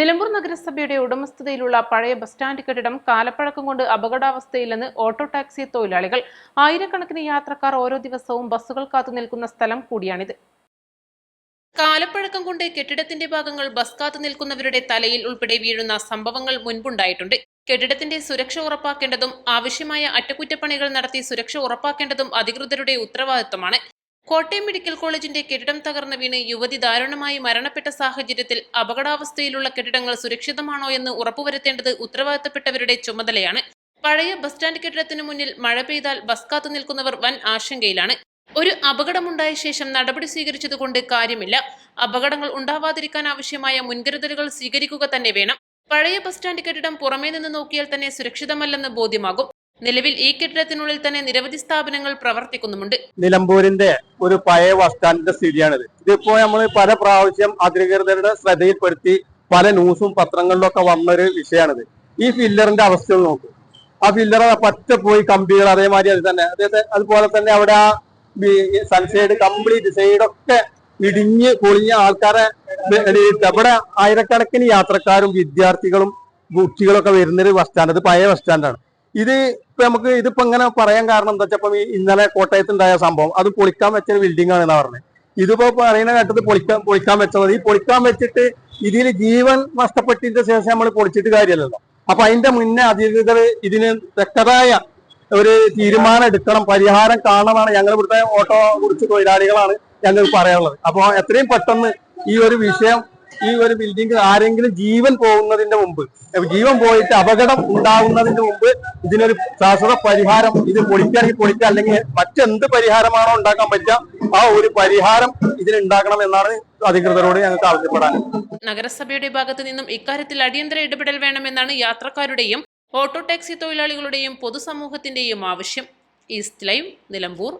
നിലമ്പൂർ നഗരസഭയുടെ ഉടമസ്ഥതയിലുള്ള പഴയ ബസ് സ്റ്റാൻഡ് കെട്ടിടം കാലപ്പഴക്കം കൊണ്ട് അപകടാവസ്ഥയിലെന്ന് ഓട്ടോ ടാക്സി തൊഴിലാളികൾ. ആയിരക്കണക്കിന് യാത്രക്കാർ ഓരോ ദിവസവും ബസ്സുകൾ കാത്തുനിൽക്കുന്ന സ്ഥലം കൂടിയാണിത്. കാലപ്പഴക്കം കൊണ്ട് കെട്ടിടത്തിന്റെ ഭാഗങ്ങൾ ബസ് കാത്തു നിൽക്കുന്നവരുടെ തലയിൽ ഉൾപ്പെടെ വീഴുന്ന സംഭവങ്ങൾ മുൻപുണ്ടായിട്ടുണ്ട്. കെട്ടിടത്തിന്റെ സുരക്ഷ ഉറപ്പാക്കേണ്ടതും ആവശ്യമായ അറ്റകുറ്റപ്പണികൾ നടത്തി സുരക്ഷ ഉറപ്പാക്കേണ്ടതും അധികൃതരുടെ ഉത്തരവാദിത്തമാണ്. കോട്ടയം മെഡിക്കൽ കോളേജിന്റെ കെട്ടിടം തകർന്ന് വീണ് യുവതി ദാരുണമായി മരണപ്പെട്ട സാഹചര്യത്തിൽ അപകടാവസ്ഥയിലുള്ള കെട്ടിടങ്ങൾ സുരക്ഷിതമാണോ എന്ന് ഉറപ്പുവരുത്തേണ്ടത് ഉത്തരവാദിത്തപ്പെട്ടവരുടെ ചുമതലയാണ്. പഴയ ബസ് സ്റ്റാൻഡ് കെട്ടിടത്തിനു മുന്നിൽ മഴ പെയ്താൽ ബസ് കാത്തു നിൽക്കുന്നവർ വൻ ആശങ്കയിലാണ്. ഒരു അപകടമുണ്ടായ ശേഷം നടപടി സ്വീകരിച്ചതുകൊണ്ട് കാര്യമില്ല. അപകടങ്ങൾ ഉണ്ടാവാതിരിക്കാൻ ആവശ്യമായ മുൻകരുതലുകൾ സ്വീകരിക്കുക തന്നെ വേണം. പഴയ ബസ് സ്റ്റാൻഡ് കെട്ടിടം പുറമേ നിന്ന് നോക്കിയാൽ തന്നെ സുരക്ഷിതമല്ലെന്ന് ബോധ്യമാകും. നിലവിൽ ഈ കെട്ടിടത്തിനുള്ളിൽ തന്നെ നിരവധി സ്ഥാപനങ്ങൾ പ്രവർത്തിക്കുന്നുമുണ്ട്. നിലമ്പൂരിന്റെ ഒരു പഴയ ബസ് സ്റ്റാൻഡിന്റെ സ്ഥിതിയാണിത്. ഇതിപ്പോ നമ്മൾ പല പ്രാവശ്യം അധികൃതരുടെ ശ്രദ്ധയിൽപ്പെടുത്തി പല ന്യൂസും പത്രങ്ങളിലൊക്കെ വന്നൊരു വിഷയമാണിത്. ഈ ഫില്ലറിന്റെ അവസ്ഥകൾ നോക്കും. ആ ഫില്ലർ പറ്റ പോയി കമ്പികൾ അതേമാതിരി അത് തന്നെ അതുപോലെ തന്നെ അവിടെ ആ സൺസൈഡ് കംപ്ലീറ്റ് സൈഡൊക്കെ ഇടിഞ്ഞ് പൊളിഞ്ഞ ആൾക്കാരെ അവിടെ ആയിരക്കണക്കിന് യാത്രക്കാരും വിദ്യാർത്ഥികളും കുട്ടികളൊക്കെ വരുന്നൊരു ബസ് സ്റ്റാൻഡ്. ഇത് പഴയ ബസ് സ്റ്റാൻഡാണ്. ഇത് ഇപ്പൊ നമുക്ക് ഇതിപ്പോ ഇങ്ങനെ പറയാൻ കാരണം എന്താ വെച്ചപ്പോ ഇന്നലെ കോട്ടയത്ത് ഉണ്ടായ സംഭവം അത് പൊളിക്കാൻ വെച്ച ബിൽഡിംഗ് ആണെന്നാ പറഞ്ഞത്. ഇതിപ്പോ പറയുന്ന ഘട്ടത്തിൽ പൊളിക്കാൻ വെച്ചത്. ഈ പൊളിക്കാൻ വെച്ചിട്ട് ഇതിൽ ജീവൻ നഷ്ടപ്പെട്ടതിന്റെ ശേഷം നമ്മൾ പൊളിച്ചിട്ട് കാര്യമല്ലല്ലോ. അപ്പൊ അതിന്റെ മുന്നേ അധികൃതർ ഇതിന് തക്കതായ ഒരു തീരുമാനം എടുക്കണം, പരിഹാരം കാണണമെന്നാണ് ഞങ്ങൾ ഇവിടുത്തെ ഓട്ടോ കുറിച്ച് തൊഴിലാളികളാണ് ഞങ്ങൾ പറയാനുള്ളത്. അപ്പൊ എത്രയും പെട്ടെന്ന് ഈ ഒരു വിഷയം, ഈ ഒരു ബിൽഡിംഗ് ആരെങ്കിലും ജീവൻ പോകുന്നതിന്റെ മുമ്പ്, ജീവൻ പോയിട്ട് അപകടം ഉണ്ടാകുന്നതിന്റെ മുമ്പ് ഇതിനൊരു ശാശ്വത പരിഹാരം, ഇത് പൊളിക്കുകയാണെങ്കിൽ പൊളിക്കുക, അല്ലെങ്കിൽ മറ്റെന്ത് പരിഹാരമാണോ ഉണ്ടാക്കാൻ പറ്റുക ആ ഒരു പരിഹാരം ഇതിനുണ്ടാക്കണം എന്നാണ് അധികൃതരോട് ഞങ്ങൾക്ക് ആവശ്യപ്പെടാൻ. നഗരസഭയുടെ ഭാഗത്തു നിന്നും ഇക്കാര്യത്തിൽ അടിയന്തര ഇടപെടൽ വേണമെന്നാണ് യാത്രക്കാരുടെയും ഓട്ടോ ടാക്സി തൊഴിലാളികളുടെയും പൊതുസമൂഹത്തിന്റെയും ആവശ്യം. East live, Nilambur.